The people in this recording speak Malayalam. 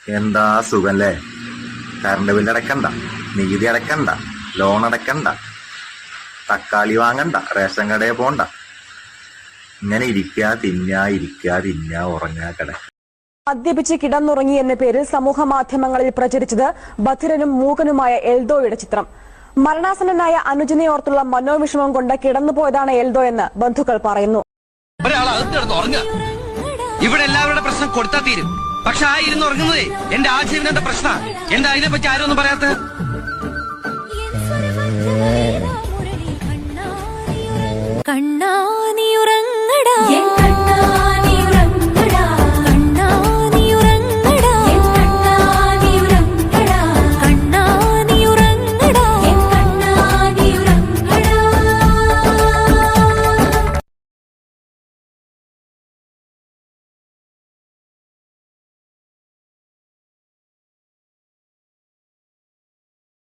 എന്താ സുഖല്ലേ? കറണ്ട് ബില്ല് അടക്കണ്ട, നികുതി അടക്കണ്ട, ലോൺ അടക്കണ്ട, തക്കാളി വാങ്ങണ്ട, റേഷൻ കടയിൽ പോണ്ട. ഇങ്ങനെ ഇരിക്കുക, ഉറങ്ങാ, കിടക്കുക. മദ്യപിച്ച് കിടന്നുറങ്ങി എന്ന പേരിൽ സമൂഹ മാധ്യമങ്ങളിൽ പ്രചരിച്ചത് ബധിരനും മൂകനുമായ എൽദോയുടെ ചിത്രം. മരണാസന്നനായ അനുജനെ ഓർത്തുള്ള മനോവിഷമം കൊണ്ട് കിടന്നുപോയതാണ് എൽദോ എന്ന് ബന്ധുക്കൾ പറയുന്നു. ഇവിടെ എല്ലാവരുടെ പ്രശ്നം കൊടുത്താ തീരും. പക്ഷെ ആ ഇരുന്ന് ഉറങ്ങുന്നതേ എന്റെ ആജീവനത്തെ പ്രശ്ന. എന്താ അതിനെപ്പറ്റി ആരും ഒന്നും പറയാത്ത? കണ്ണാ നീ